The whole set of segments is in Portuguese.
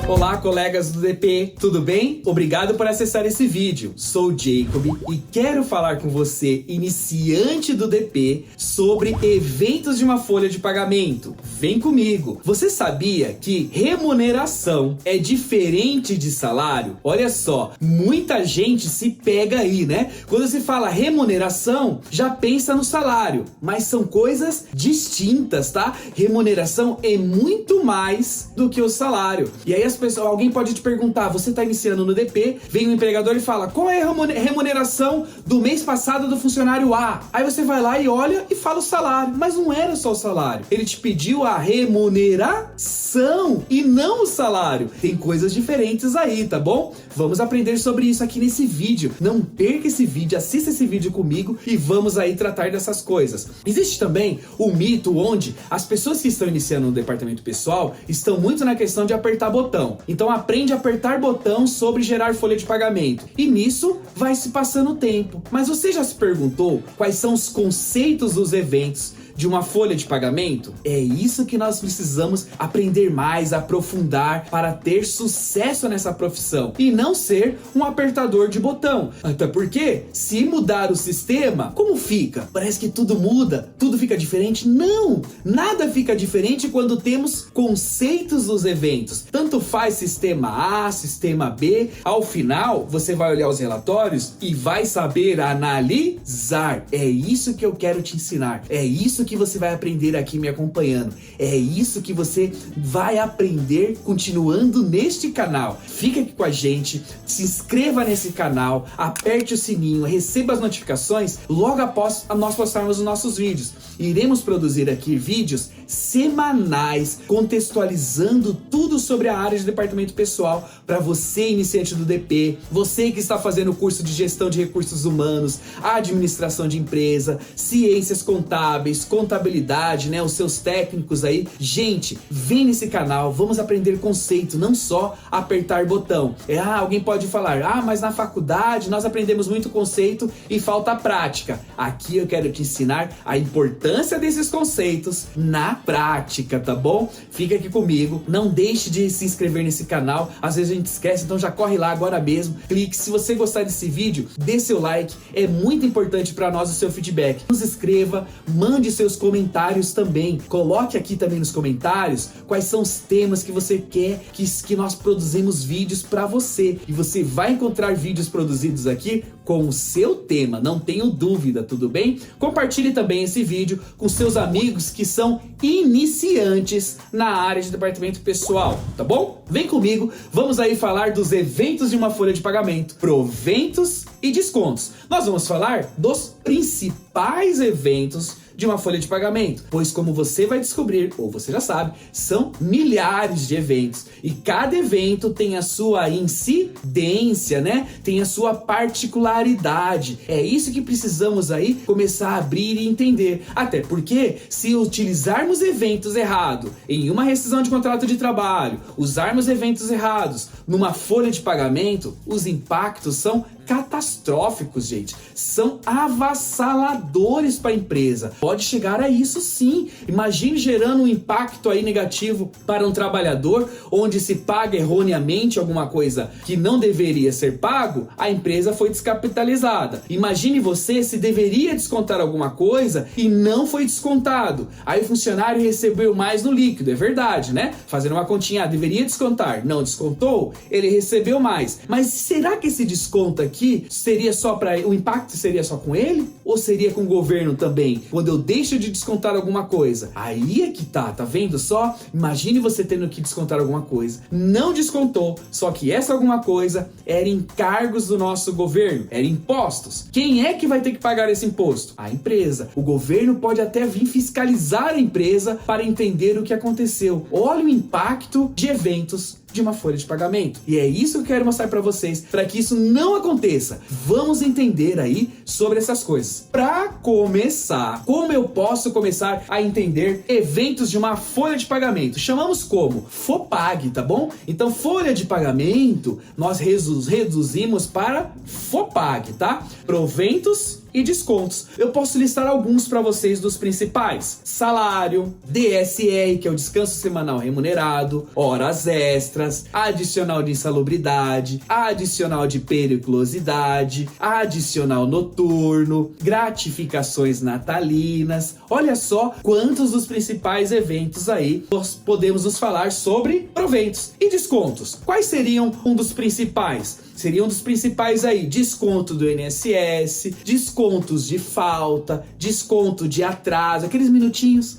Olá, colegas do DP, tudo bem? Obrigado por acessar esse vídeo. Sou o Jacob e quero falar com você, iniciante do DP, sobre eventos de uma folha de pagamento. Vem comigo! Você sabia que remuneração é diferente de salário? Olha só, muita gente se pega aí, né? Quando se fala remuneração, já pensa no salário, mas são coisas distintas, tá? Remuneração é muito mais do que o salário. E aí alguém pode te perguntar, você está iniciando no DP, vem um empregador e fala, qual é a remuneração do mês passado do funcionário A? Aí você vai lá e olha e fala o salário, mas não era só o salário. Ele te pediu a remuneração e não o salário. Tem coisas diferentes aí, tá bom? Vamos aprender sobre isso aqui nesse vídeo. Não perca esse vídeo, assista esse vídeo comigo e vamos aí tratar dessas coisas. Existe também o mito onde as pessoas que estão iniciando no departamento pessoal estão muito na questão de apertar botão. Então aprende a apertar botão sobre gerar folha de pagamento. E nisso vai se passando o tempo. Mas você já se perguntou quais são os conceitos dos eventos de uma folha de pagamento? É isso que nós precisamos aprender mais, aprofundar para ter sucesso nessa profissão e não ser um apertador de botão. Até porque, se mudar o sistema, como fica? Parece que tudo muda, tudo fica diferente? Não! Nada fica diferente quando temos conceitos dos eventos. Tanto faz sistema A, sistema B, ao final você vai olhar os relatórios e vai saber analisar. É isso que eu quero te ensinar. É isso que você vai aprender aqui me acompanhando. É isso que você vai aprender continuando neste canal. Fica aqui com a gente, se inscreva nesse canal, aperte o sininho, receba as notificações logo após nós postarmos os nossos vídeos. Iremos produzir aqui vídeos semanais, contextualizando tudo sobre a área de departamento pessoal para você, iniciante do DP, você que está fazendo o curso de gestão de recursos humanos, administração de empresa, ciências contábeis, contabilidade, né, os seus técnicos aí. Gente, vem nesse canal, vamos aprender conceito, não só apertar botão. Alguém pode falar, mas na faculdade nós aprendemos muito conceito e falta prática. Aqui eu quero te ensinar a importância desses conceitos na prática, tá bom? Fica aqui comigo, não deixe de se inscrever nesse canal, às vezes a gente esquece, então já corre lá agora mesmo, clique. Se você gostar desse vídeo, dê seu like, é muito importante para nós o seu feedback. Nos inscreva, mande seus comentários também, coloque aqui também nos comentários quais são os temas que você quer que nós produzimos vídeos para você, e você vai encontrar vídeos produzidos aqui com o seu tema, não tenho dúvida, tudo bem? Compartilhe também esse vídeo com seus amigos que são iniciantes na área de departamento pessoal, tá bom? Vem comigo, vamos aí falar dos eventos de uma folha de pagamento, proventos e descontos. Nós vamos falar dos principais eventos de uma folha de pagamento, pois como você vai descobrir, ou você já sabe, são milhares de eventos e cada evento tem a sua incidência, né? Tem a sua particularidade. É isso que precisamos aí começar a abrir e entender, até porque se utilizarmos eventos errados em uma rescisão de contrato de trabalho, usarmos eventos errados numa folha de pagamento, os impactos são catastróficos, gente. São avassaladores para a empresa. Pode chegar a isso sim. Imagine gerando um impacto aí negativo para um trabalhador, onde se paga erroneamente alguma coisa que não deveria ser pago, a empresa foi descapitalizada. Imagine você se deveria descontar alguma coisa e não foi descontado. Aí o funcionário recebeu mais no líquido, é verdade, né? Fazendo uma continha, deveria descontar, não descontou, ele recebeu mais. Mas será que esse desconto aqui seria só o impacto seria só com ele? Ou seria com o governo também? Quando eu deixo de descontar alguma coisa, aí é que tá vendo só? Imagine você tendo que descontar alguma coisa, não descontou, só que essa alguma coisa era encargos do nosso governo, era impostos. Quem é que vai ter que pagar esse imposto? A empresa. O governo pode até vir fiscalizar a empresa para entender o que aconteceu. Olha o impacto de eventos de uma folha de pagamento. E é isso que eu quero mostrar para vocês, para que isso não aconteça. Vamos entender aí sobre essas coisas. Para começar, como eu posso começar a entender eventos de uma folha de pagamento? Chamamos como FOPAG, tá bom? Então, folha de pagamento, nós reduzimos para FOPAG, tá? Proventos e descontos. Eu posso listar alguns para vocês dos principais: salário, DSR, que é o descanso semanal remunerado, horas extras, adicional de insalubridade, adicional de periculosidade, adicional noturno, gratificações natalinas. Olha só quantos dos principais eventos aí nós podemos nos falar sobre proventos e descontos. Quais seriam um dos principais? Seriam dos principais aí: desconto do INSS, descontos de falta, desconto de atraso, aqueles minutinhos,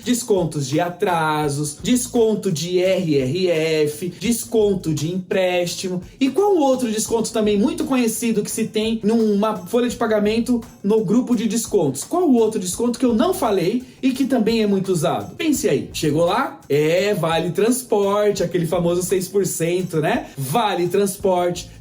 descontos de atrasos, desconto de RRF, desconto de empréstimo. E qual outro desconto também muito conhecido que se tem numa folha de pagamento no grupo de descontos? Qual o outro desconto que eu não falei e que também é muito usado? Pense aí, chegou lá? Vale transporte, aquele famoso 6%, né? Vale transporte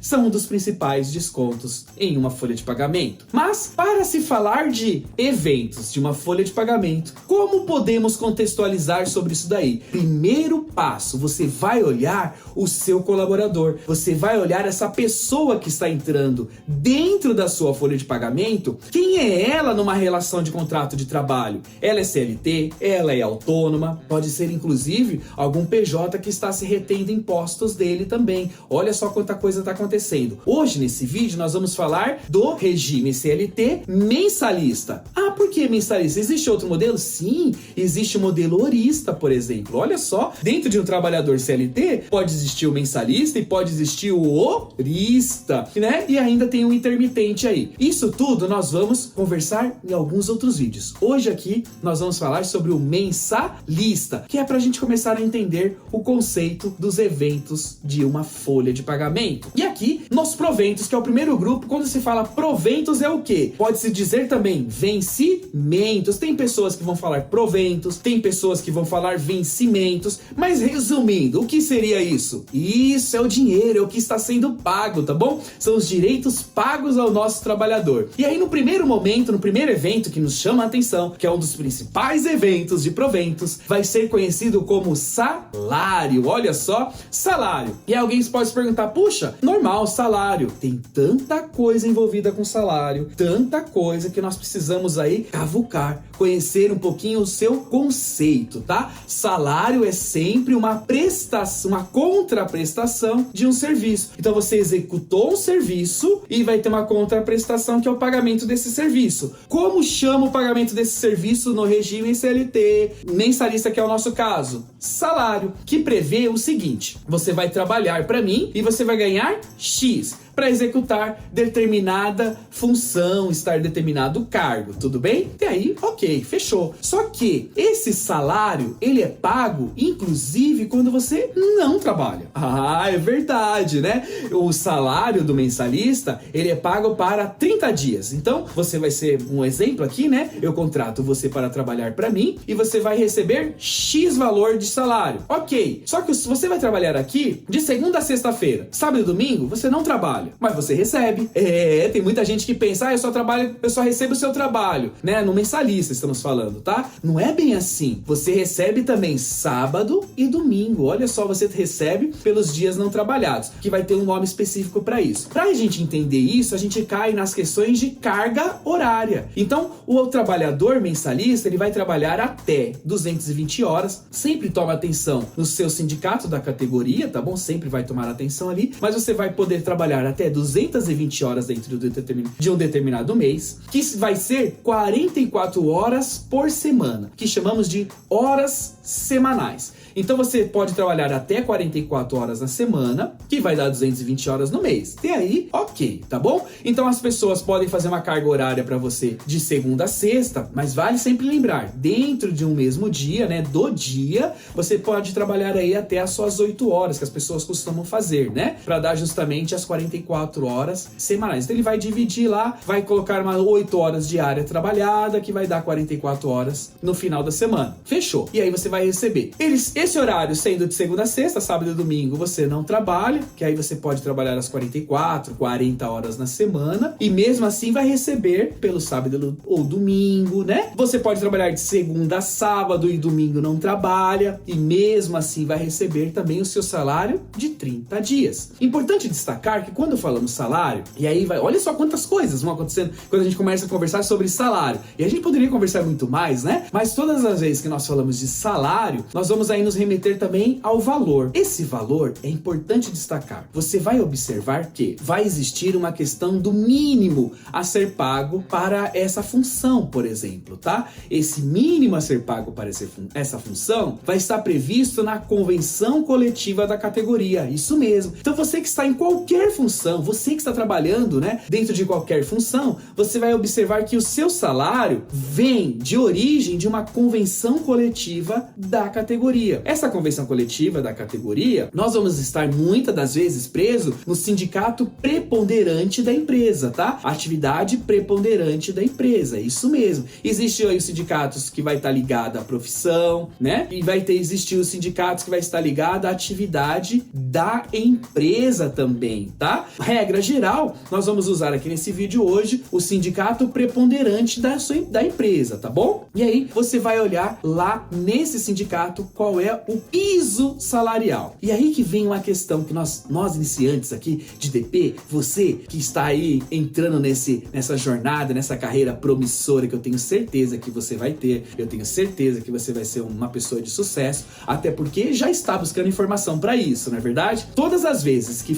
são um dos principais descontos em uma folha de pagamento. Mas, para se falar de eventos de uma folha de pagamento, como podemos contextualizar sobre isso daí? Primeiro passo, você vai olhar o seu colaborador, você vai olhar essa pessoa que está entrando dentro da sua folha de pagamento. Quem é ela numa relação de contrato de trabalho? Ela é CLT? Ela é autônoma? Pode ser, inclusive, algum PJ que está se retendo impostos dele também. Olha só quanta coisa está acontecendo. Hoje, nesse vídeo, nós vamos falar do regime CLT mensalista. Ah, por que mensalista? Existe outro modelo? Sim, existe o modelo horista, por exemplo. Olha só, dentro de um trabalhador CLT, pode existir o mensalista e pode existir o horista, né? E ainda tem o intermitente aí. Isso tudo nós vamos conversar em alguns outros vídeos. Hoje aqui, nós vamos falar sobre o mensalista, que é para a gente começar a entender o conceito dos eventos de uma folha de pagamento. E aqui, nos proventos, que é o primeiro grupo, quando se fala proventos é o quê? Pode-se dizer também vencimentos. Tem pessoas que vão falar proventos, tem pessoas que vão falar vencimentos, mas resumindo, o que seria isso? Isso é o dinheiro, é o que está sendo pago, tá bom? São os direitos pagos ao nosso trabalhador. E aí, no primeiro momento, no primeiro evento que nos chama a atenção, que é um dos principais eventos de proventos, vai ser conhecido como salário. Olha só, salário. E alguém pode se perguntar: puxa, normal, salário. Tem tanta coisa envolvida com salário, tanta coisa que nós precisamos aí cavucar, conhecer um pouquinho o seu conceito, tá? Salário é sempre uma prestação, uma contraprestação de um serviço. Então você executou um serviço e vai ter uma contraprestação que é o pagamento desse serviço. Como chama o pagamento desse serviço no regime CLT mensalista, que é o nosso caso? Salário, que prevê o seguinte: você vai trabalhar para mim e você vai ganhar X para executar determinada função, estar determinado cargo, tudo bem? E aí, ok, fechou. Só que esse salário, ele é pago, inclusive, quando você não trabalha. Ah, é verdade, né? O salário do mensalista, ele é pago para 30 dias. Então, você vai ser um exemplo aqui, né? Eu contrato você para trabalhar para mim e você vai receber X valor de salário. Ok, só que você vai trabalhar aqui de segunda a sexta-feira. Sábado e domingo, você não trabalha, mas você recebe. Tem muita gente que pensa: eu só recebo o seu trabalho, né? No mensalista estamos falando, tá? Não é bem assim. Você recebe também sábado e domingo. Olha só, você recebe pelos dias não trabalhados, que vai ter um nome específico para isso. Pra gente entender isso, a gente cai nas questões de carga horária. Então, o trabalhador mensalista, ele vai trabalhar até 220 horas. Sempre toma atenção no seu sindicato da categoria, tá bom? Sempre vai tomar atenção ali, mas você vai poder trabalhar até 220 horas dentro de um determinado mês, que vai ser 44 horas por semana, que chamamos de horas semanais. Então você pode trabalhar até 44 horas na semana, que vai dar 220 horas no mês. E aí, ok, tá bom? Então as pessoas podem fazer uma carga horária para você de segunda a sexta, mas vale sempre lembrar, dentro de um mesmo dia, né, do dia, você pode trabalhar aí até as suas 8 horas, que as pessoas costumam fazer, né, para dar justamente as 44 horas semanais. Então ele vai dividir lá, vai colocar umas 8 horas diária trabalhada, que vai dar 44 horas no final da semana. Fechou. E aí você vai receber. Esse horário sendo de segunda a sexta, sábado e domingo você não trabalha, que aí você pode trabalhar às 44, 40 40 horas na semana e mesmo assim vai receber pelo sábado ou domingo, né? Você pode trabalhar de segunda a sábado e domingo não trabalha e mesmo assim vai receber também o seu salário de 30 dias. Importante destacar que quando falamos salário, e aí olha só quantas coisas vão acontecendo quando a gente começa a conversar sobre salário. E a gente poderia conversar muito mais, né? Mas todas as vezes que nós falamos de salário, nós vamos aí nos remeter também ao valor. Esse valor é importante destacar. Você vai observar que vai existir uma questão do mínimo a ser pago para essa função, por exemplo, tá? Esse mínimo a ser pago para essa função vai estar previsto na convenção coletiva da categoria. Isso mesmo. Então você que está em qualquer função, você que está trabalhando, né, dentro de qualquer função, você vai observar que o seu salário vem de origem de uma convenção coletiva da categoria. Essa convenção coletiva da categoria, nós vamos estar muitas das vezes preso no sindicato preponderante da empresa, tá? Atividade preponderante da empresa, isso mesmo. Existe aí os sindicatos que vai estar ligado à profissão, né? E vai existir os sindicatos que vai estar ligado à atividade da empresa também, tá? Regra geral, nós vamos usar aqui nesse vídeo hoje o sindicato preponderante da empresa, tá bom? E aí você vai olhar lá nesse sindicato qual é o piso salarial. E aí que vem uma questão que nós iniciantes aqui de DP, você que está aí entrando nessa jornada, nessa carreira promissora que eu tenho certeza que você vai ter, eu tenho certeza que você vai ser uma pessoa de sucesso, até porque já está buscando informação para isso, não é verdade? Todas as vezes que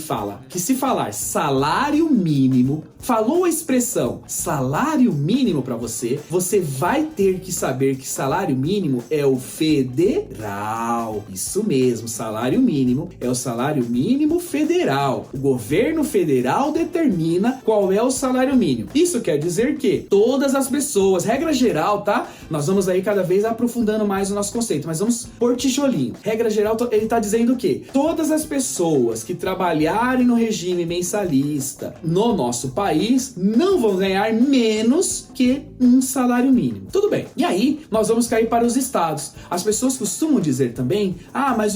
se falar salário mínimo, falou a expressão salário mínimo para você, você vai ter que saber que salário mínimo é o federal. Isso mesmo, salário mínimo é o salário mínimo federal. O governo federal determina qual é o salário mínimo. Isso quer dizer que todas as pessoas, regra geral, tá? Nós vamos aí cada vez aprofundando mais o nosso conceito, mas vamos por tijolinho. Regra geral, ele tá dizendo o quê? Todas as pessoas que trabalharem no regime mensalista no nosso país não vão ganhar menos que um salário mínimo. Tudo bem. E aí, nós vamos cair para os estados. As pessoas costumam dizer também, mas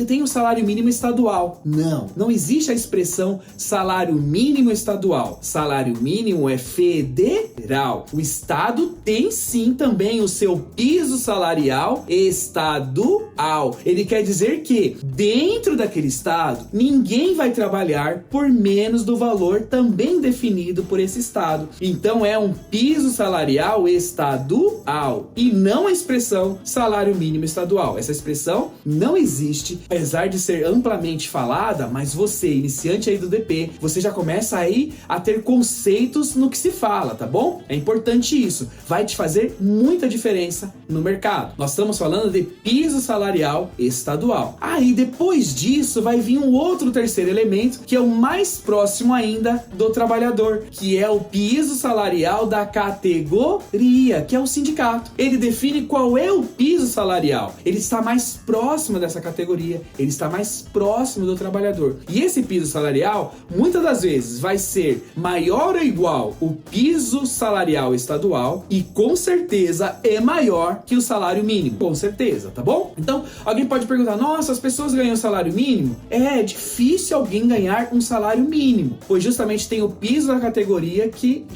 tem o salário mínimo estadual. Não existe a expressão salário mínimo estadual. Salário mínimo é federal. O estado tem sim também o seu piso salarial estadual. Ele quer dizer que dentro daquele estado, ninguém vai trabalhar por menos do valor também definido por esse estado. Então é um piso salarial estadual e não a expressão salário mínimo estadual. Essa expressão não existe, apesar de ser amplamente falada, mas você, iniciante aí do DP, você já começa aí a ter conceitos no que se fala, tá bom? É importante isso. Vai te fazer muita diferença no mercado. Nós estamos falando de piso salarial estadual. Aí depois disso vai vir um outro terceiro elemento, que é o mais próximo ainda do trabalhador, que é o piso salarial da categoria, que é o sindicato. Ele define qual é o piso salarial. Ele está mais próximo dessa categoria, ele está mais próximo do trabalhador. E esse piso salarial, muitas das vezes, vai ser maior ou igual o piso salarial estadual e com certeza é maior que o salário mínimo. Com certeza, tá bom? Então, alguém pode perguntar, nossa, as pessoas ganham salário mínimo? É difícil alguém ganhar um salário mínimo, pois justamente tem o piso da categoria que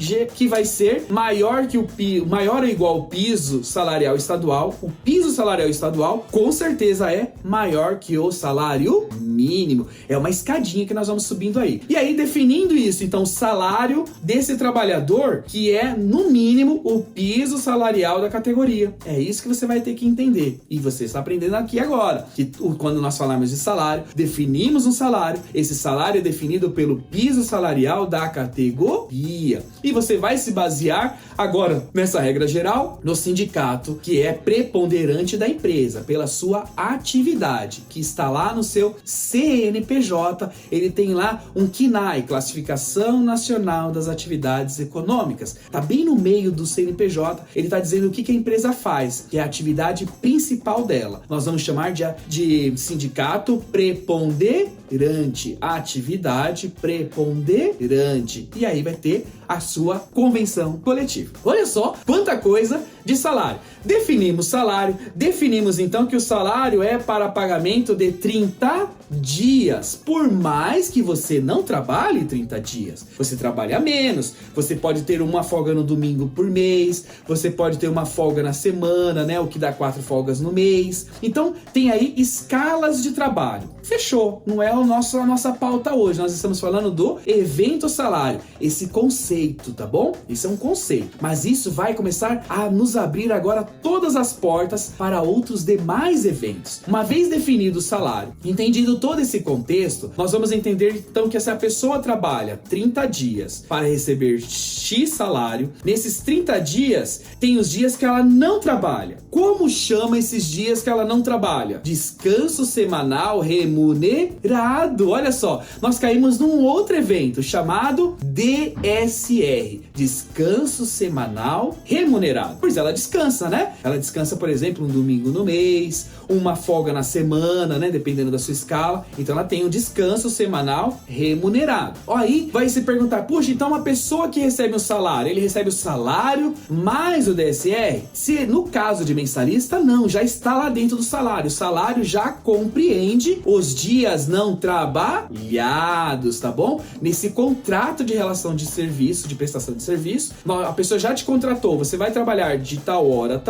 vai ser maior ou igual ao piso salarial estadual. O piso salarial estadual com certeza é maior que o salário mínimo. É uma escadinha que nós vamos subindo aí. E aí, definindo isso, então, o salário desse trabalhador, que é, no mínimo, o piso salarial da categoria. É isso que você vai ter que entender. E você está aprendendo aqui agora, que quando nós falamos de salário, definimos um salário, esse salário é definido pelo piso salarial da categoria. E você vai se basear agora, nessa regra geral, no sindicato que é preponderante da empresa, pela sua atividade, que está lá no seu CNPJ, ele tem lá um CNAE, Classificação Nacional das Atividades Econômicas. Tá bem no meio do CNPJ, ele tá dizendo o que a empresa faz, que é a atividade principal dela. Nós vamos chamar de sindicato preponderante. preponderante. Atividade preponderante. E aí vai ter a sua convenção coletiva. Olha só quanta coisa de salário. Definimos salário, definimos então que o salário é para pagamento de 30 dias. Por mais que você não trabalhe 30 dias, você trabalha menos, você pode ter uma folga no domingo por mês, você pode ter uma folga na semana, né? O que dá 4 folgas no mês. Então tem aí escalas de trabalho. Fechou, não é a nossa pauta hoje. Nós estamos falando do evento salário, esse conceito, tá bom? Isso é um conceito, mas isso vai começar a nos abrir agora todas as portas para outros demais eventos. Uma vez definido o salário, entendido todo esse contexto, nós vamos entender então que se a pessoa trabalha 30 dias para receber X salário, nesses 30 dias tem os dias que ela não trabalha. Como chama esses dias que ela não trabalha? Descanso semanal remunerado. Olha só, nós caímos num outro evento chamado DSR, Descanso Semanal Remunerado. Pois ela descansa, né? Ela descansa, por exemplo, um domingo no mês, uma folga na semana, né? Dependendo da sua escala. Então ela tem um descanso semanal remunerado. Aí vai se perguntar, puxa, então uma pessoa que recebe um salário, ele recebe o salário mais o DSR? Se no caso de mensalista, não, já está lá dentro do salário. O salário já compreende os dias não trabalhados, tá bom? Nesse contrato de relação de serviço, de prestação de serviço, a pessoa já te contratou, você vai trabalhar de tal hora,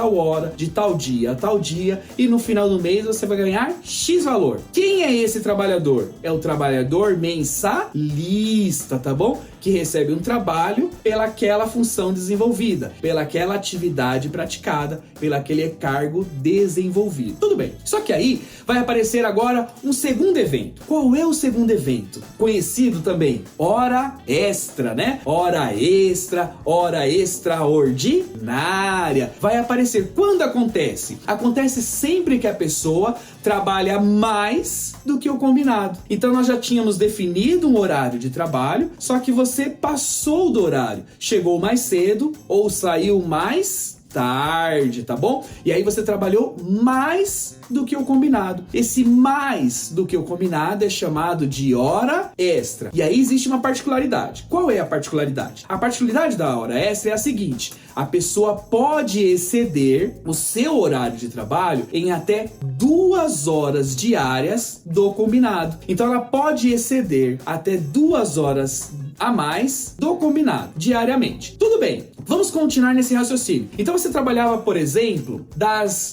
de tal dia a tal dia, e no final do mês você vai ganhar X valor. Quem é esse trabalhador? É o trabalhador mensalista, tá bom? Que recebe um trabalho pelaquela função desenvolvida, pelaquela atividade praticada, pelaquele cargo desenvolvido. Tudo bem. Só que aí vai aparecer agora um segundo evento. Qual é o segundo evento? Conhecido também hora extra, né? Hora extra, hora extraordinária. Vai aparecer quando acontece? Acontece sempre que a pessoa trabalha mais do que o combinado. Então nós já tínhamos definido um horário de trabalho, só que você passou do horário, chegou mais cedo ou saiu mais tarde, tá bom? E aí você trabalhou mais do que o combinado. Esse mais do que o combinado é chamado de hora extra. E aí existe uma particularidade. Qual é a particularidade? A particularidade da hora extra é a seguinte: a pessoa pode exceder o seu horário de trabalho em até 2 horas diárias do combinado. Então ela pode exceder até 2 horas a mais do combinado diariamente. Tudo bem, vamos continuar nesse raciocínio. Então você trabalhava, por exemplo,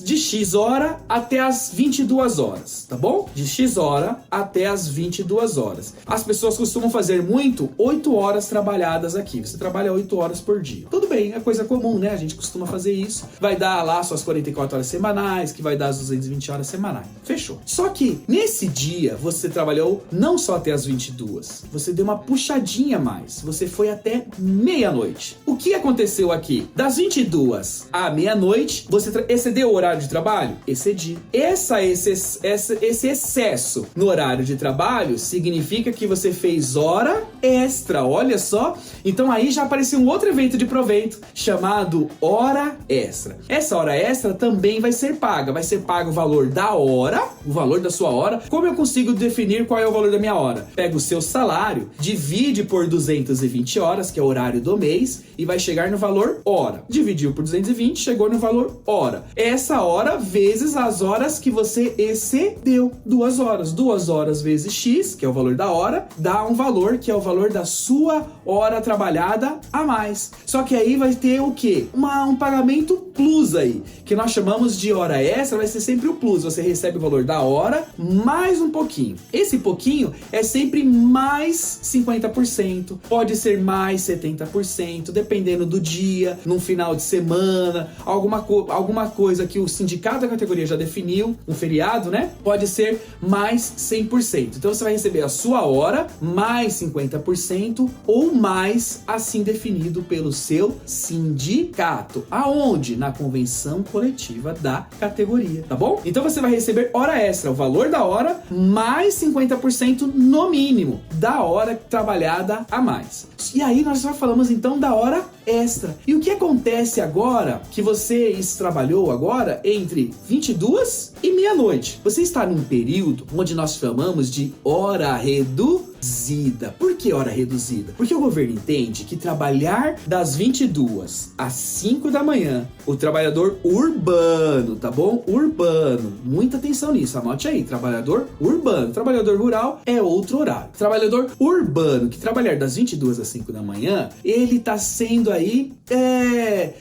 de X hora até as 22 horas, tá bom? De X hora até as 22 horas. As pessoas costumam fazer muito 8 horas trabalhadas aqui. Você trabalha 8 horas por dia. Tudo bem, é coisa comum, né? A gente costuma fazer isso. Vai dar lá suas 44 horas semanais, que vai dar as 220 horas semanais. Fechou. Só que nesse dia você trabalhou não só até as 22, você deu uma puxadinha mais. Você foi até meia-noite. O que aconteceu aqui? Das 22 à meia-noite, você excedeu o horário de trabalho? Excedi. Esse excesso no horário de trabalho significa que você fez hora extra, olha só. Então aí já apareceu um outro evento de provento chamado hora extra. Essa hora extra também vai ser paga. Vai ser pago o valor da hora, o valor da sua hora. Como eu consigo definir qual é o valor da minha hora? Pega o seu salário, divide por 220 horas, que é o horário do mês, e vai chegar no valor hora. Dividiu por 220, chegou no valor hora. Essa hora vezes as horas que você excedeu. 2 horas. 2 horas vezes X, que é o valor da hora, dá um valor que é o valor da sua hora trabalhada a mais. Só que aí vai ter o quê? Um pagamento plus aí, que nós chamamos de hora extra, vai ser sempre o plus. Você recebe o valor da hora mais um pouquinho. Esse pouquinho é sempre mais 50%, pode ser mais 70%, dependendo do dia, num final de semana, alguma coisa que o sindicato da categoria já definiu, um feriado, né? Pode ser mais 100%. Então você vai receber a sua hora mais 50% ou mais assim definido pelo seu sindicato. Aonde? Na convenção coletiva da categoria, tá bom? Então você vai receber hora extra, o valor da hora mais 50% no mínimo da hora trabalhada a mais. E aí nós já falamos então da hora extra. extra. E o que acontece agora que você trabalhou agora entre 22 e meia-noite? Você está num período onde nós chamamos de hora reduzida. Por que hora reduzida? Porque o governo entende que trabalhar das 22 às 5 da manhã, o trabalhador urbano, tá bom? Urbano. Muita atenção nisso, anote aí. Trabalhador urbano. Trabalhador rural é outro horário. Trabalhador urbano que trabalhar das 22 às 5 da manhã, ele tá sendo aí,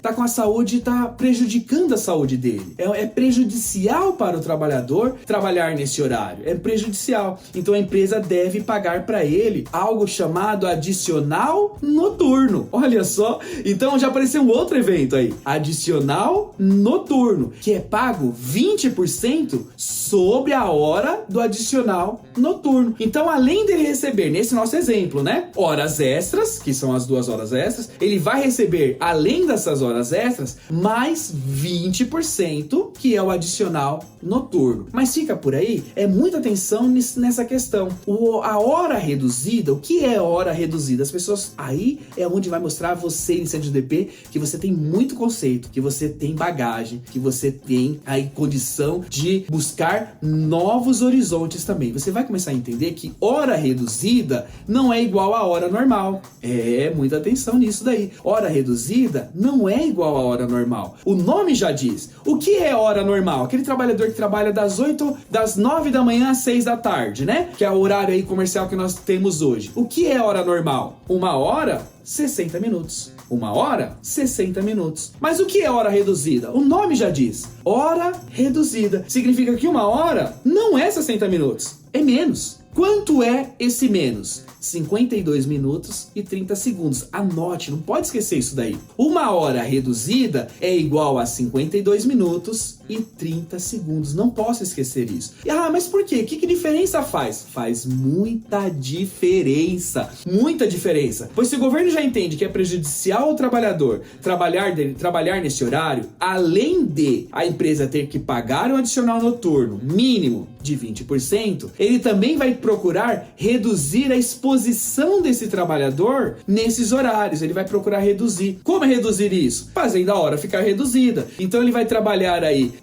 tá com a saúde, tá prejudicando a saúde dele. É prejudicial para o trabalhador trabalhar nesse horário. É prejudicial. Então a empresa deve pagar para ele algo chamado adicional noturno. Olha só. Então já apareceu um outro evento aí. Adicional noturno, que é pago 20% sobre a hora do adicional noturno. Então, além de receber, nesse nosso exemplo, né, horas extras, que são as 2 horas extras, ele vai receber, além dessas horas extras, mais 20%, que é o adicional noturno. Mas fica por aí, muita atenção nessa questão. A hora reduzida, o que é hora reduzida? As pessoas, aí é onde vai mostrar você, iniciante do DP, que você tem muito conceito, que você tem bagagem, que você tem aí condição de buscar novos horizontes também. Você vai começar a entender que hora reduzida não é igual a hora normal. Muita atenção nisso daí. Hora reduzida não é igual a hora normal. O nome já diz. O que é hora normal? Aquele trabalhador que trabalha das 9 da manhã às 6 da tarde, né? Que é o horário aí comercial que nós temos hoje. O que é hora normal? 1 hora, 60 minutos. 1 hora, 60 minutos. Mas o que é hora reduzida? O nome já diz. Hora reduzida. Significa que 1 hora não é 60 minutos. É menos. Quanto é esse menos? 52 minutos e 30 segundos. Anote, não pode esquecer isso daí. 1 hora reduzida é igual a 52 minutos e 30 segundos. Não posso esquecer isso. Mas por quê? Que diferença faz? Faz muita diferença. Muita diferença. Pois se o governo já entende que é prejudicial ao trabalhador trabalhar nesse horário, além de a empresa ter que pagar um adicional noturno mínimo de 20%, ele também vai procurar reduzir a exposição desse trabalhador nesses horários. Ele vai procurar reduzir. Como é reduzir isso? Fazendo a hora ficar reduzida. Então ele vai trabalhar aí,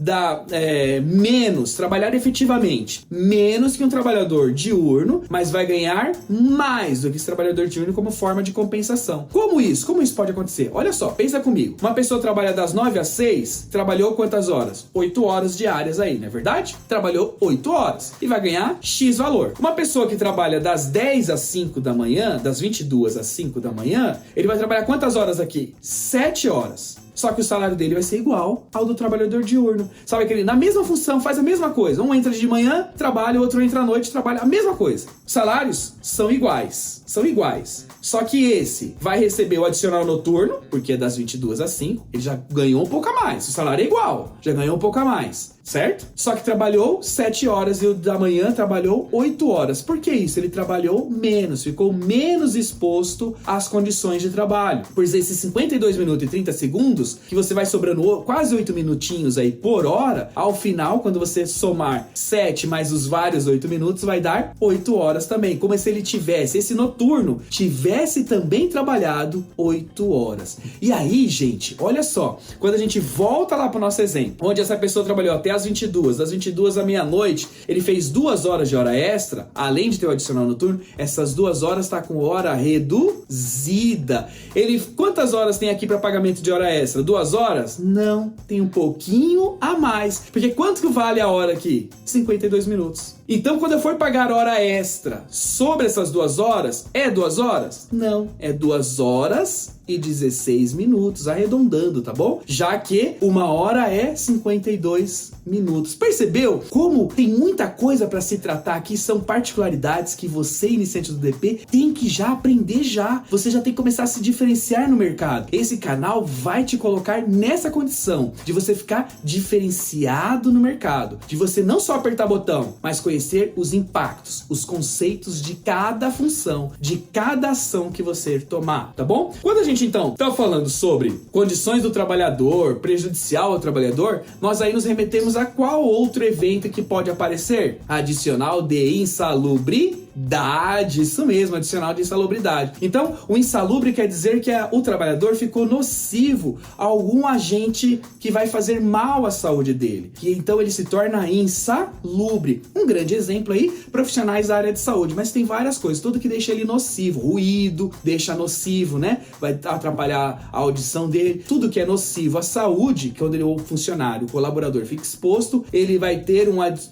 trabalhar efetivamente menos que um trabalhador diurno, mas vai ganhar mais do que esse trabalhador diurno como forma de compensação. Como isso? Como isso pode acontecer? Olha só, pensa comigo. Uma pessoa trabalha das 9 às 6, trabalhou quantas horas? 8 horas diárias aí, não é verdade? Trabalhou 8 horas e vai ganhar X valor. Uma pessoa que trabalha das 10 às 5 da manhã, das 22 às 5 da manhã, ele vai trabalhar quantas horas aqui? 7 horas. Só que o salário dele vai ser igual ao do trabalhador diurno. Sabe que ele, na mesma função, faz a mesma coisa. Um entra de manhã, trabalha, o outro entra à noite, trabalha a mesma coisa. Os salários são iguais. São iguais. Só que esse vai receber o adicional noturno, porque é das 22 às 5, ele já ganhou um pouco a mais. O salário é igual, já ganhou um pouco a mais, certo? Só que trabalhou 7 horas e o da manhã trabalhou 8 horas. Por que isso? Ele trabalhou menos, ficou menos exposto às condições de trabalho. Pois esses 52 minutos e 30 segundos, que você vai sobrando quase 8 minutinhos aí por hora, ao final, quando você somar 7 mais os vários 8 minutos, vai dar 8 horas também. Como se ele tivesse, esse noturno, tivesse também trabalhado 8 horas. E aí, gente, olha só, quando a gente volta lá pro nosso exemplo, onde essa pessoa trabalhou até as 22, das 22 à meia-noite, ele fez 2 horas de hora extra, além de ter o adicional noturno, essas 2 horas tá com hora reduzida. Ele, quantas horas tem aqui para pagamento de hora extra? 2 horas? Não, tem um pouquinho a mais. Porque quanto que vale a hora aqui? 52 minutos. Então, quando eu for pagar hora extra sobre essas 2 horas, é 2 horas? Não, é 2 horas e 16 minutos, arredondando, tá bom? Já que 1 hora é 52 minutos. Percebeu como tem muita coisa para se tratar aqui? São particularidades que você, iniciante do DP, tem que já aprender já. Você já tem que começar a se diferenciar no mercado. Esse canal vai te colocar nessa condição de você ficar diferenciado no mercado, de você não só apertar botão, mas conhecer conhecer os impactos, os conceitos de cada função, de cada ação que você tomar, tá bom? Quando a gente então tá falando sobre condições do trabalhador, prejudicial ao trabalhador, nós aí nos remetemos a qual outro evento que pode aparecer? Adicional de insalubridade, isso mesmo, adicional de insalubridade. Então, o insalubre quer dizer que o trabalhador ficou nocivo a algum agente que vai fazer mal à saúde dele, que então ele se torna insalubre. Um grande exemplo aí, profissionais da área de saúde, mas tem várias coisas, tudo que deixa ele nocivo, ruído, deixa nocivo, né? Vai atrapalhar a audição dele, tudo que é nocivo à saúde, que quando o funcionário, o colaborador fica exposto, ele vai ter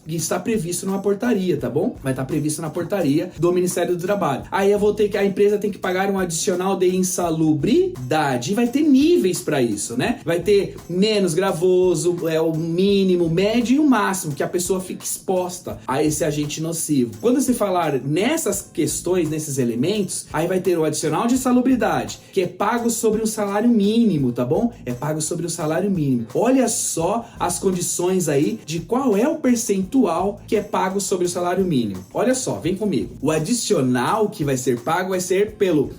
está previsto numa portaria, tá bom? Vai estar previsto na portaria do Ministério do Trabalho. Aí a empresa tem que pagar um adicional de insalubridade, e vai ter níveis para isso, né? Vai ter menos gravoso, o mínimo, médio e o máximo, que a pessoa fica exposta a esse agente nocivo. Quando se falar nessas questões, nesses elementos, aí vai ter o adicional de insalubridade, que é pago sobre um salário mínimo, tá bom? É pago sobre o salário mínimo. Olha só as condições aí de qual é o percentual que é pago sobre o salário mínimo. Olha só, vem comigo. O adicional que vai ser pago vai ser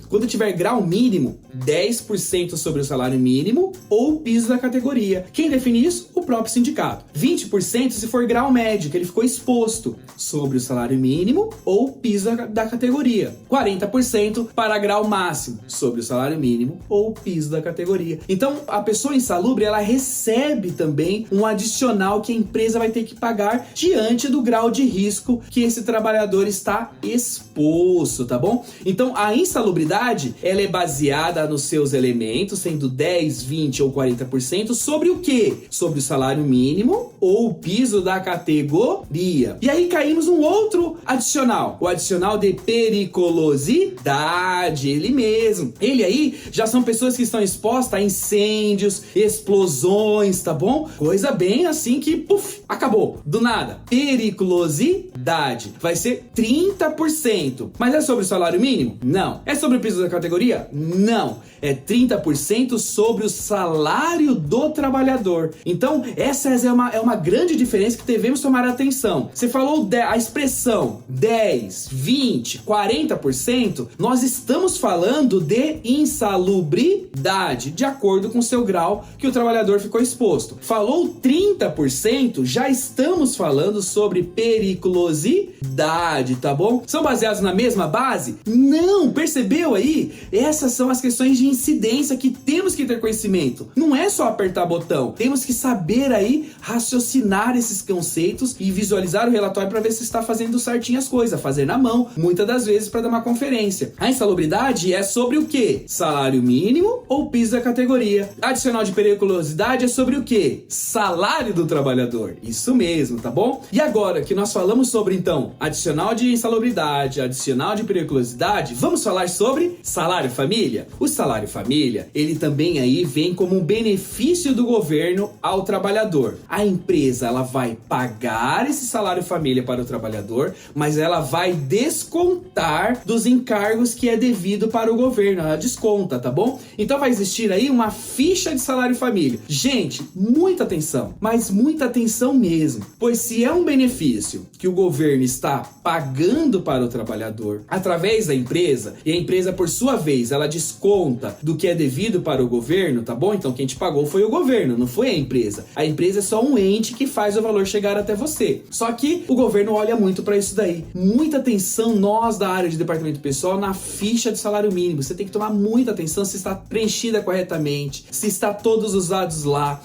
quando tiver grau mínimo, 10% sobre o salário mínimo ou o piso da categoria. Quem define isso? O próprio sindicato. 20% se for grau médio, que ele ficou exposto sobre o salário mínimo ou o piso da categoria. 40% para grau máximo, sobre o salário mínimo ou o piso da categoria. Então, a pessoa insalubre, ela recebe também um adicional que a empresa vai ter que pagar diante do grau de risco que esse trabalhador está exposto, tá bom? Então, a insalubridade, ela é baseada nos seus elementos, sendo 10, 20 ou 40% sobre o quê? Sobre o salário mínimo ou o piso da categoria. E aí caímos um outro adicional, o adicional de periculosidade, ele mesmo. Ele aí já são pessoas que estão expostas a incêndios, explosões, tá bom? Coisa bem assim que, puf, acabou, do nada. Periculosidade vai ser 30%. Mas é sobre o salário mínimo? Não. É sobre o piso da categoria? Não. É 30% sobre o salário do trabalhador. Então, essa é uma grande diferença que devemos tomar atenção. Você falou a expressão 10, 20, 40%, nós estamos falando de insalubridade, de acordo com o seu grau que o trabalhador ficou exposto. Falou 30%, já estamos falando sobre periculosidade, tá bom? São baseados na mesma base? Não, percebeu aí? Essas são as questões de incidência que temos que ter conhecimento. Não é só apertar botão, temos que saber aí raciocinar esses conceitos e visualizar o relatório para ver se está fazendo certinho as coisas, fazer na mão, muitas das vezes para dar uma conferência. A insalubridade é sobre o quê? Salário mínimo ou piso da categoria. Adicional de periculosidade é sobre o quê? Salário do trabalhador. Isso mesmo, tá bom? E agora que nós falamos sobre, então, adicional de insalubridade, adicional de periculosidade, vamos falar sobre salário família? O salário família, ele também aí vem como um benefício do governo ao trabalhador. A empresa, ela vai pagar esse salário família para o trabalhador, mas ela vai descontar dos encargos que é devido para o governo, ela desconta, tá bom? Então vai existir aí uma ficha de salário família. Gente, muita atenção, mas muita atenção mesmo, pois se é um benefício que o governo está pagando para o trabalhador através da empresa, e a empresa por sua vez, ela desconta do que é devido para o governo, tá bom? Então quem te pagou foi o governo, não foi a empresa. A empresa é só um ente que faz o valor chegar até você. Só que o governo olha muito para isso daí. Muita atenção nós da área de departamento pessoal na ficha de salário mínimo. Você tem que tomar muita atenção se está preenchida corretamente, se está todos os dados lá.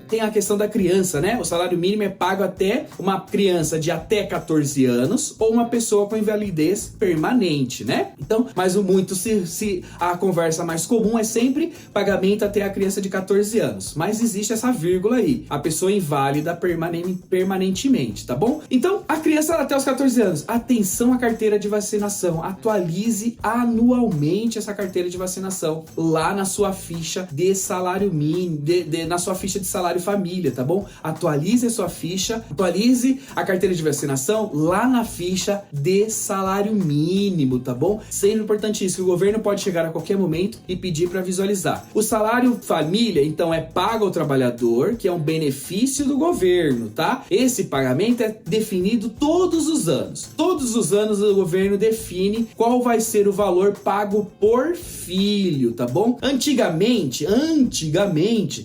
Tem a questão da criança, né? O salário mínimo é pago até uma criança de até 14 anos ou uma pessoa com invalidez permanente, né? Então, mas se a conversa mais comum é sempre pagamento até a criança de 14 anos. Mas existe essa vírgula aí. A pessoa inválida permanentemente, tá bom? Então, a criança até os 14 anos. Atenção à carteira de vacinação. Atualize anualmente essa carteira de vacinação lá na sua ficha de salário mínimo, na sua ficha de salário família, tá bom? Atualize a sua ficha, atualize a carteira de vacinação lá na ficha de salário mínimo, tá bom? Sempre importantíssimo, o governo pode chegar a qualquer momento e pedir para visualizar. O salário família, então, é pago ao trabalhador trabalhador, que é um benefício do governo, tá? Esse pagamento é definido todos os anos. Todos os anos o governo define qual vai ser o valor pago por filho, tá bom? Antigamente,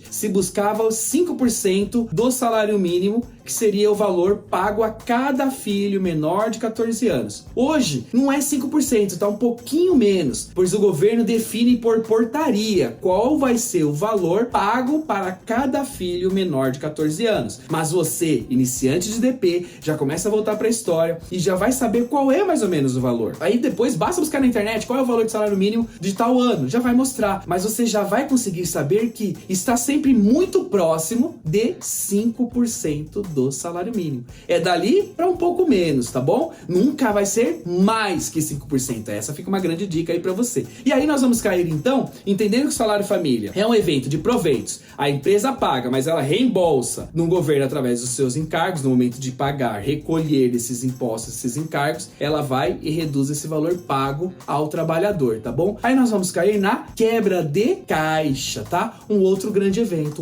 se buscava os 5% do salário mínimo, que seria o valor pago a cada filho menor de 14 anos. Hoje, não é 5%, tá um pouquinho menos, pois o governo define por portaria qual vai ser o valor pago para cada filho menor de 14 anos. Mas você, iniciante de DP, já começa a voltar para a história e já vai saber qual é mais ou menos o valor. Aí depois basta buscar na internet qual é o valor de salário mínimo de tal ano, já vai mostrar, mas você já vai conseguir saber que está sempre muito próximo de 5% do salário mínimo. É dali para um pouco menos, tá bom? Nunca vai ser mais que 5%. Essa fica uma grande dica aí para você. E aí nós vamos cair então, entendendo que o salário família é um evento de proventos. A empresa paga, mas ela reembolsa no governo através dos seus encargos. No momento de pagar, recolher esses impostos, esses encargos, ela vai e reduz esse valor pago ao trabalhador, tá bom? Aí nós vamos cair na quebra de caixa, tá? Um outro grande evento,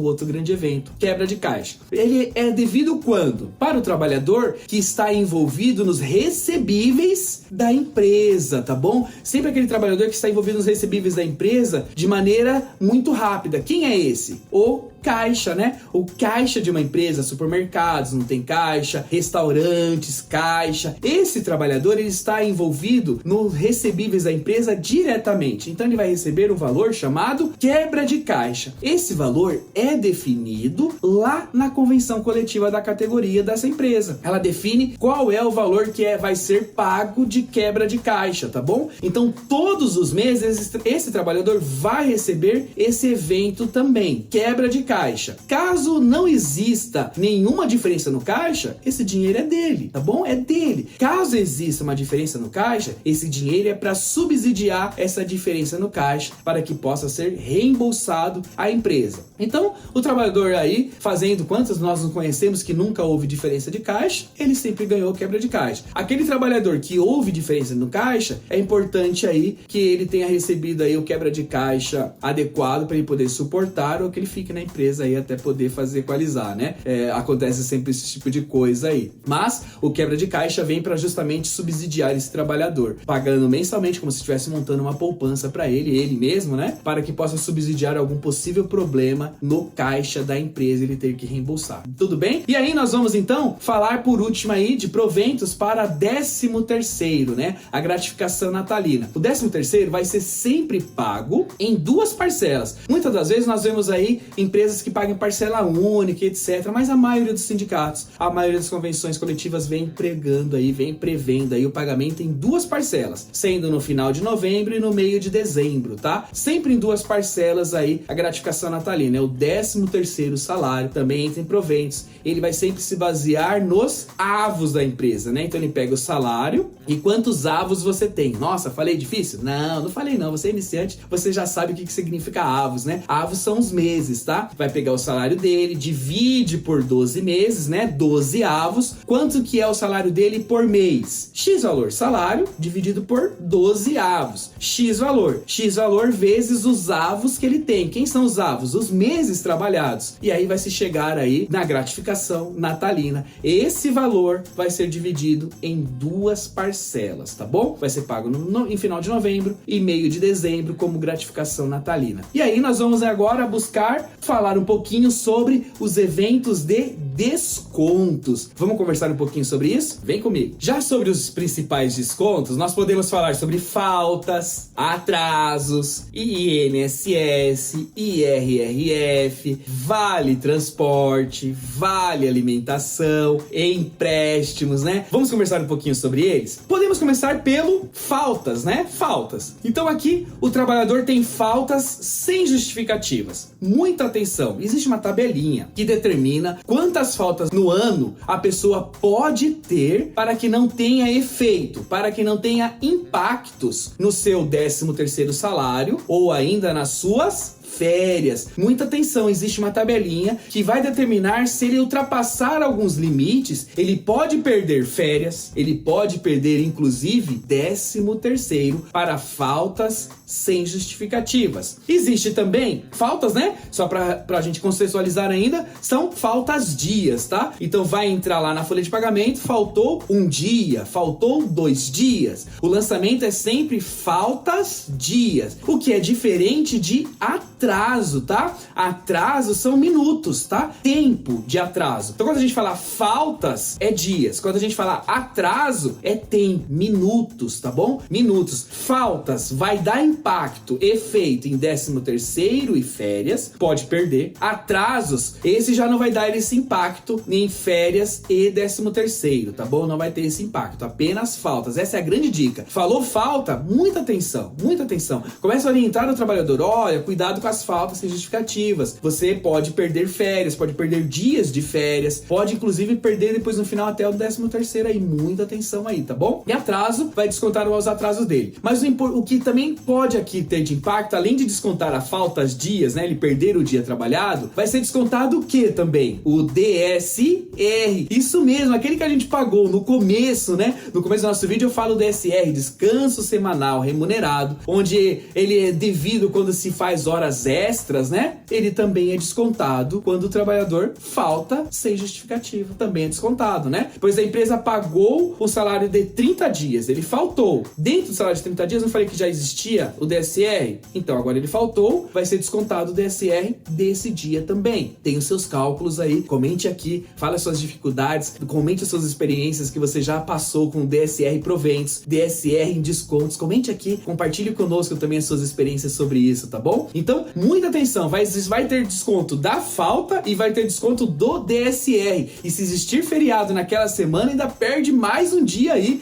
quebra de caixa. Ele é devido quando? Para o trabalhador que está envolvido nos recebíveis da empresa, tá bom? Sempre aquele trabalhador que está envolvido nos recebíveis da empresa de maneira muito rápida. Quem é esse? O caixa, né? O caixa de uma empresa, supermercados não tem caixa, restaurantes, caixa. Esse trabalhador, ele está envolvido nos recebíveis da empresa diretamente. Então ele vai receber um valor chamado quebra de caixa. Esse valor é definido lá na convenção coletiva da categoria dessa empresa. Ela define qual é o valor que vai ser pago de quebra de caixa, tá bom? Então todos os meses esse trabalhador vai receber esse evento também, quebra de caixa. Caso não exista nenhuma diferença no caixa, esse dinheiro é dele, tá bom? É dele. Caso exista uma diferença no caixa, esse dinheiro é para subsidiar essa diferença no caixa para que possa ser reembolsado à empresa. Então, o trabalhador aí fazendo quantos nós não conhecemos que nunca houve diferença de caixa, ele sempre ganhou quebra de caixa. Aquele trabalhador que houve diferença no caixa, é importante aí que ele tenha recebido aí o quebra de caixa adequado para ele poder suportar ou que ele fique na empresa aí até poder fazer equalizar, né? Acontece sempre esse tipo de coisa aí. Mas o quebra de caixa vem para justamente subsidiar esse trabalhador, pagando mensalmente como se estivesse montando uma poupança para ele mesmo, né? Para que possa subsidiar algum possível problema no caixa da empresa ele ter que reembolsar. Tudo bem? E aí nós vamos então falar por último aí de proventos para 13º, né? A gratificação natalina. O 13º vai ser sempre pago em 2 parcelas. Muitas das vezes nós vemos aí empresas que pagam parcela única, etc. Mas a maioria dos sindicatos, a maioria das convenções coletivas vem prevendo aí o pagamento em 2 parcelas, sendo no final de novembro e no meio de dezembro, tá? Sempre em 2 parcelas aí a gratificação natalina, é o 13º salário, também entra em proventos. Ele vai sempre se basear nos avos da empresa, né? Então ele pega o salário e quantos avos você tem. Nossa, falei difícil? Não falei não, você é iniciante, você já sabe o que significa avos, né? Avos são os meses, tá? Vai pegar o salário dele, divide por 12 meses, né? 12 avos. Quanto que é o salário dele por mês? X valor salário dividido por 12 avos. X valor vezes os avos que ele tem. Quem são os avos? Os meses trabalhados. E aí vai se chegar aí na gratificação natalina. Esse valor vai ser dividido em 2 parcelas, tá bom? Vai ser pago em final de novembro e meio de dezembro como gratificação natalina. E aí nós vamos agora buscar falar um pouquinho sobre os eventos de descontos. Vamos conversar um pouquinho sobre isso? Vem comigo. Já sobre os principais descontos, nós podemos falar sobre faltas, atrasos, INSS, IRRF, vale transporte, vale alimentação, empréstimos, né? Vamos conversar um pouquinho sobre eles? Podemos começar pelo faltas, né? Faltas. Então aqui o trabalhador tem faltas sem justificativas. Muita atenção, existe uma tabelinha que determina quantas faltas no ano a pessoa pode ter para que não tenha efeito, para que não tenha impactos no seu 13º salário ou ainda nas suas férias. Muita atenção, existe uma tabelinha que vai determinar se ele ultrapassar alguns limites, ele pode perder férias, ele pode perder inclusive 13º para faltas sem justificativas. Existe também faltas, né? Só pra gente contextualizar ainda, são faltas dias, tá? Então vai entrar lá na folha de pagamento, faltou um dia, faltou 2 dias. O lançamento é sempre faltas dias, o que é diferente de atraso, tá? Atraso são minutos, tá? Tempo de atraso. Então quando a gente fala faltas, é dias. Quando a gente fala atraso, é tempo, minutos, tá bom? Minutos. Faltas vai dar impacto, efeito em 13º e férias, pode perder. Atrasos, esse já não vai dar esse impacto em férias e 13º, tá bom? Não vai ter esse impacto, apenas faltas. Essa é a grande dica. Falou falta, muita atenção, muita atenção. Começa a orientar o trabalhador, olha, cuidado com as faltas sem justificativas. Você pode perder férias, pode perder dias de férias, pode inclusive perder depois no final até o 13º aí. Muita atenção aí, tá bom? E atraso, vai descontar os atrasos dele. Mas o que também pode aqui ter de impacto, além de descontar a faltas dias, né, ele perder o dia trabalhado, vai ser descontado o que também? O DSR. Isso mesmo, aquele que a gente pagou no começo, né? No começo do nosso vídeo eu falo DSR, descanso semanal remunerado, onde ele é devido quando se faz horas extras, né? Ele também é descontado quando o trabalhador falta sem justificativa. Também é descontado, né? Pois a empresa pagou o salário de 30 dias, ele faltou. Dentro do salário de 30 dias, não falei que já existia o DSR? Então agora ele faltou, vai ser descontado o DSR desse dia também. Tem os seus cálculos aí, comente aqui, fale as suas dificuldades, comente as suas experiências que você já passou com DSR proventos, DSR em descontos, comente aqui, compartilhe conosco também as suas experiências sobre isso, tá bom? Então, muita atenção, vai ter desconto da falta e vai ter desconto do DSR. E se existir feriado naquela semana, ainda perde mais um dia aí.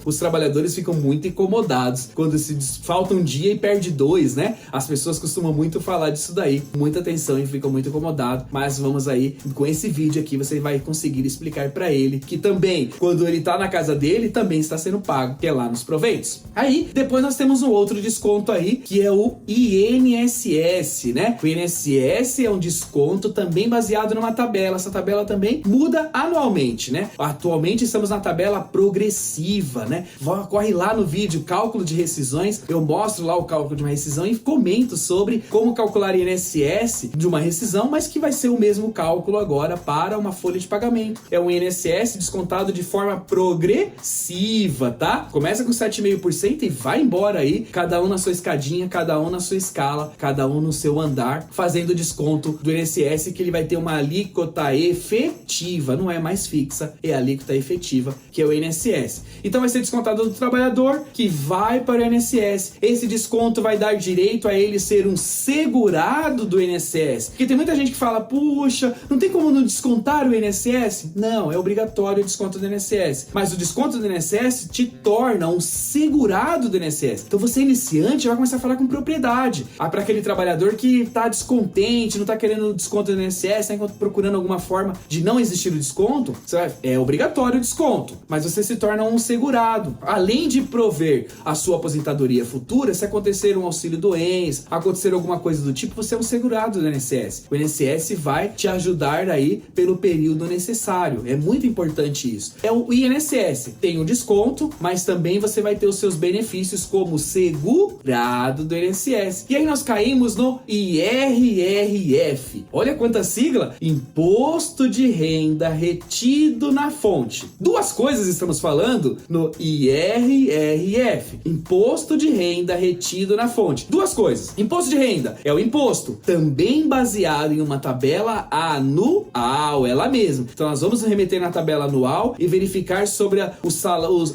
Os trabalhadores ficam muito incomodados quando falta um dia e perde 2, né? As pessoas costumam muito falar disso daí. Muita atenção e ficam muito incomodados. Mas vamos aí, com esse vídeo aqui, você vai conseguir explicar pra ele que também, quando ele tá na casa dele, também está sendo pago, que é lá nos proventos. Aí, depois nós temos um outro desconto aí, que é o INSS, né? O INSS é um desconto também baseado numa tabela. Essa tabela também muda anualmente, né? Atualmente estamos na tabela progressiva, né? Corre lá no vídeo, cálculo de rescisões, eu mostro lá o cálculo de uma rescisão e comento sobre como calcular INSS de uma rescisão, mas que vai ser o mesmo cálculo agora para uma folha de pagamento. É um INSS descontado de forma progressiva, tá? Começa com 7,5% e vai embora aí, cada um na sua escadinha, cada um na sua escala, cada um no seu andar, fazendo desconto do INSS, que ele vai ter uma alíquota efetiva, não é mais fixa, é a alíquota efetiva, que é o INSS. Então vai ser descontado do trabalhador que vai para o INSS. Esse desconto vai dar direito a ele ser um segurado do INSS. Porque tem muita gente que fala, puxa, não tem como não descontar o INSS? Não, é obrigatório o desconto do INSS. Mas o desconto do INSS te torna um segurado do INSS. Então você iniciante vai começar a falar com propriedade. Para aquele trabalhador que está descontente, não está querendo o desconto do INSS, está procurando alguma forma de não existir o desconto, é obrigatório o desconto. Mas você se torna um segurado. Além de prover a sua aposentadoria futura, se acontecer um auxílio-doença, acontecer alguma coisa do tipo, você é um segurado do INSS. O INSS vai te ajudar aí pelo período necessário. É muito importante isso. É o INSS. Tem um desconto, mas também você vai ter os seus benefícios como segurado do INSS. E aí nós caímos no IRRF. Olha quanta sigla! Imposto de Renda Retido na Fonte. Duas coisas estamos falando no IRRF. Imposto de Renda Retido na Fonte. Duas coisas. Imposto de renda é o imposto também baseado em uma tabela anual, ela mesma. Então nós vamos remeter na tabela anual e verificar sobre a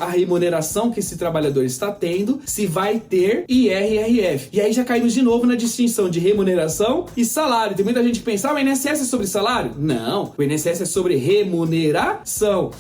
remuneração que esse trabalhador está tendo, se vai ter IRRF. E aí já caímos de novo na distinção de remuneração e salário. Tem muita gente que pensa, o INSS é sobre salário? Não, o INSS é sobre remuneração.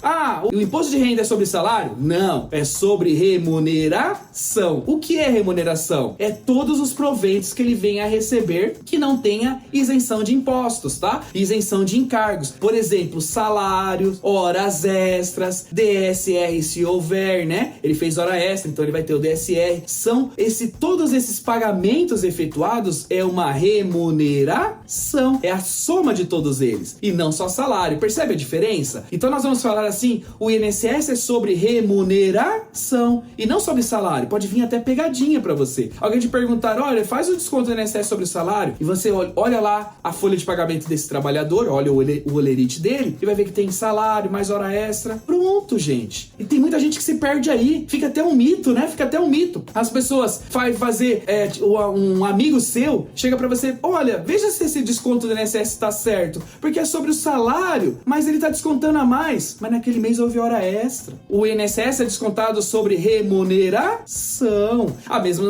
O imposto de renda é sobre salário? Não, é sobre remuneração. O que é remuneração? É todos os proventos que ele venha a receber que não tenha isenção de impostos, tá? Isenção de encargos. Por exemplo, salários, horas extras, DSR se houver, né? Ele fez hora extra, então ele vai ter o DSR. São todos esses pagamentos efetivos efetuados é uma remuneração. É a soma de todos eles e não só salário. Percebe a diferença? Então nós vamos falar assim, o INSS é sobre remuneração e não sobre salário. Pode vir até pegadinha para você. Alguém te perguntar, olha, faz o desconto do INSS sobre o salário e você olha lá a folha de pagamento desse trabalhador, olha o olerite dele e vai ver que tem salário, mais hora extra. Pronto, gente. E tem muita gente que se perde aí. Fica até um mito, né? Fica até um mito. As pessoas fazer um amigo seu chega pra você, olha, veja se esse desconto do INSS tá certo, porque é sobre o salário, mas ele tá descontando a mais, mas naquele mês houve hora extra. O INSS é descontado sobre remuneração.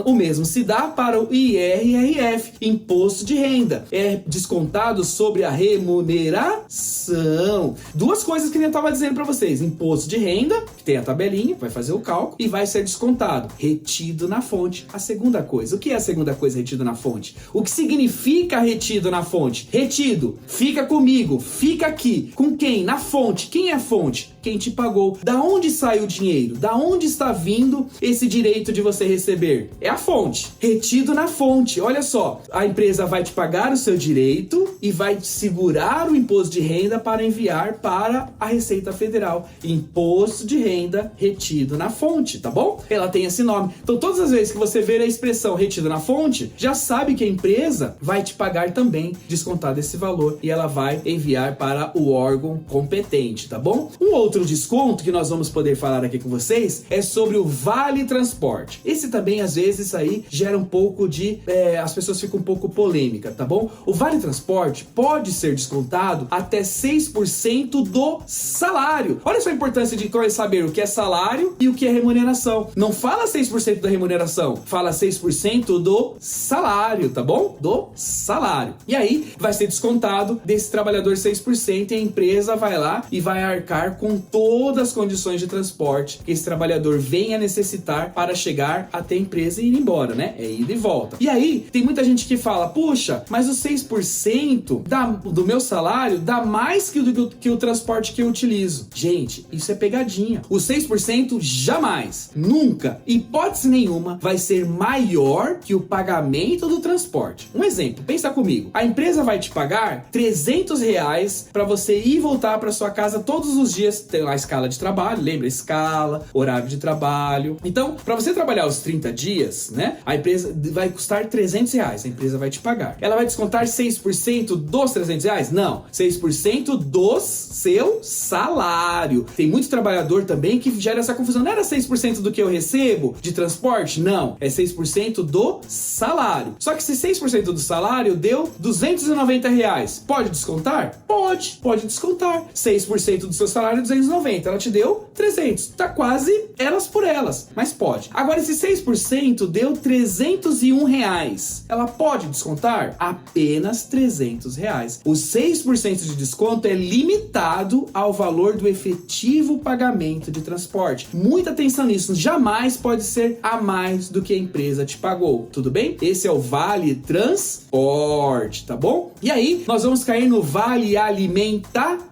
O mesmo se dá para o IRRF, Imposto de Renda. É descontado sobre a remuneração. Duas coisas que eu tava dizendo pra vocês. Imposto de renda, que tem a tabelinha, vai fazer o cálculo e vai ser descontado. Retido na fonte. A segunda coisa. O que é a segunda coisa retido na fonte? O que significa retido na fonte? Retido. Fica comigo. Fica aqui. Com quem? Na fonte. Quem é a fonte? Quem te pagou. Da onde sai o dinheiro? Da onde está vindo esse direito de você receber? É a fonte. Retido na fonte. Olha só. A empresa vai te pagar o seu direito e vai segurar o imposto de renda para enviar para a Receita Federal. Imposto de renda retido na fonte, tá bom? Ela tem esse nome. Então, todas as vezes que você ver a expressão retido na fonte, já sabe que a empresa vai te pagar também, descontar desse valor, e ela vai enviar para o órgão competente, tá bom? Um outro desconto que nós vamos poder falar aqui com vocês é sobre o Vale Transporte. Esse também, às vezes, aí gera um pouco de... as pessoas ficam um pouco polêmicas, tá bom? O Vale Transporte pode ser descontado até 6% do salário. Olha só a importância de saber o que é salário e o que é remuneração. Não fala 6% da remuneração, fala 6% do salário, tá bom? Do salário. E aí vai ser descontado desse trabalhador 6% e a empresa vai lá e vai arcar com todas as condições de transporte que esse trabalhador venha necessitar para chegar até a empresa e ir embora, né? É ida e volta. E aí tem muita gente que fala, puxa, mas os 6% do meu salário dá mais que o transporte que eu utilizo. Gente, isso é pegadinha. Os 6% jamais, nunca, hipótese nenhuma, vai ser maior que o pagamento do transporte. Um exemplo, pensa comigo. A empresa vai te pagar R$300 para você ir e voltar para sua casa todos os dias. Tem lá a escala de trabalho, lembra? Escala, horário de trabalho. Então, para você trabalhar os 30 dias, né? A empresa vai custar R$300. A empresa vai te pagar. Ela vai descontar 6% dos R$300? Não. 6% do seu salário. Tem muito trabalhador também que gera essa confusão. Não era 6% do que eu recebo de transporte? Não. É 6% do salário. Só que se 6% do salário deu R$290. Pode descontar? Pode descontar. 6% do seu salário é 290. Ela te deu 300. Tá quase elas por elas. Mas pode. Agora, esse 6% deu R$301. Ela pode descontar? Apenas R$300. Os 6% de desconto é limitado ao valor do efetivo pagamento de transporte. Muita atenção nisso. Jamais pode ser a mais do que a empresa te pagou. Tudo bem? Esse é o Vale Transporte, tá bom? E aí, nós vamos cair no Vale Alimentação.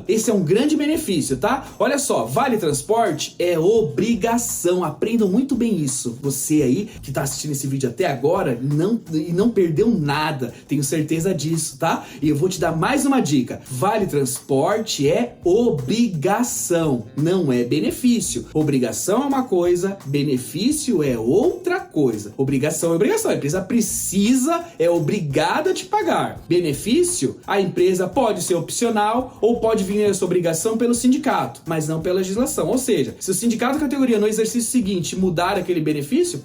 Esse é um grande benefício, tá? Olha só, Vale Transporte é obrigação. Aprendam muito bem isso. Você aí que tá assistindo esse vídeo até agora não perdeu nada. Tenho certeza disso, tá? E eu vou te dar mais uma dica. Vale Transporte é obrigação, não é benefício. Obrigação é uma coisa, benefício é outra coisa. Obrigação é obrigação. A empresa precisa, é obrigada a te pagar. Benefício, a empresa pode ser opcional ou pode vir essa obrigação pelo sindicato, mas não pela legislação. Ou seja, se o sindicato de categoria no exercício seguinte mudar aquele benefício,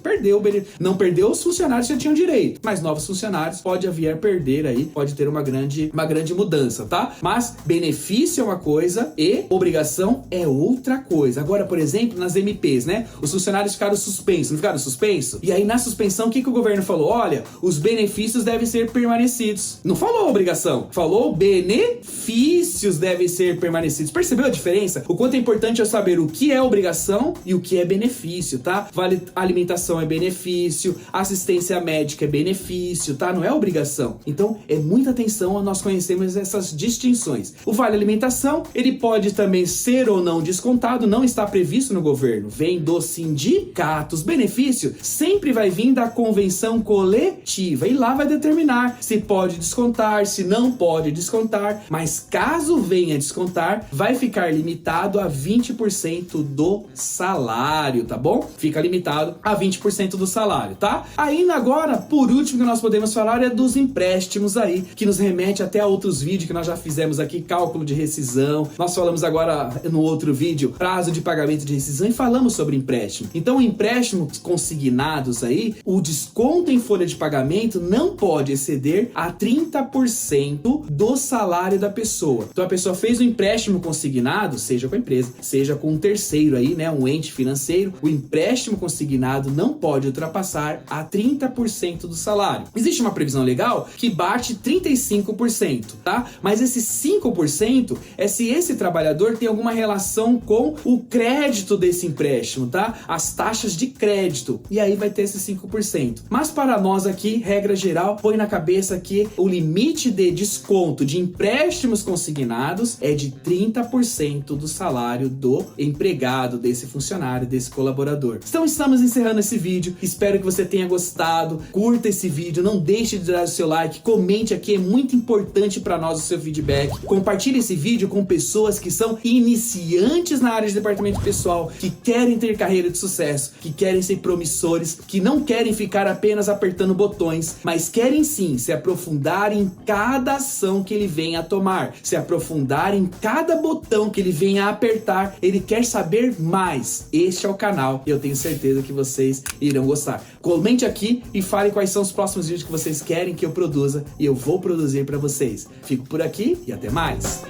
não perdeu os funcionários que já tinham direito, mas novos funcionários pode vir a perder aí, pode ter uma grande mudança, tá? Mas benefício é uma coisa e obrigação é outra coisa. Agora, por exemplo, nas MPs, né? Os funcionários ficaram suspensos, não ficaram suspensos? E aí na suspensão, o que o governo falou? Olha, os benefícios devem ser permanecidos. Não falou obrigação, falou benefício. benefícios devem ser permanecidos. Percebeu a diferença? O quanto é importante eu saber o que é obrigação e o que é benefício, tá? Vale alimentação é benefício, assistência médica é benefício, tá? Não é obrigação. Então, é muita atenção a nós conhecermos essas distinções. O vale alimentação, ele pode também ser ou não descontado, não está previsto no governo. Vem dos sindicatos. Benefício sempre vai vir da convenção coletiva e lá vai determinar se pode descontar, se não pode descontar, mas caso venha descontar, vai ficar limitado a 20% do salário, tá bom? Fica limitado a 20% do salário, tá? Aí agora, por último que nós podemos falar é dos empréstimos aí, que nos remete até a outros vídeos que nós já fizemos aqui, cálculo de rescisão. Nós falamos agora no outro vídeo, prazo de pagamento de rescisão, e falamos sobre empréstimo. Então, empréstimos consignados aí, o desconto em folha de pagamento não pode exceder a 30% do salário da pessoa. Então, a pessoa fez o empréstimo consignado, seja com a empresa, seja com um terceiro aí, né, um ente financeiro, o empréstimo consignado não pode ultrapassar a 30% do salário. Existe uma previsão legal que bate 35%, tá? Mas esse 5% é se esse trabalhador tem alguma relação com o crédito desse empréstimo, tá? As taxas de crédito. E aí vai ter esse 5%. Mas para nós aqui, regra geral, põe na cabeça que o limite de desconto de empréstimos consignados é de 30% do salário do empregado, desse funcionário, desse colaborador. Então estamos encerrando esse vídeo. Espero que você tenha gostado. Curta esse vídeo, não deixe de dar o seu like, comente aqui, é muito importante para nós o seu feedback. Compartilhe esse vídeo com pessoas que são iniciantes na área de departamento pessoal, que querem ter carreira de sucesso, que querem ser promissores, que não querem ficar apenas apertando botões, mas querem sim se aprofundar em cada ação que ele vem a tomar, se aprofundar em cada botão que ele vem a apertar. Ele quer saber mais. Este é o canal e eu tenho certeza que vocês irão gostar. Comente aqui e fale quais são os próximos vídeos que vocês querem que eu produza e eu vou produzir para vocês. Fico por aqui e até mais.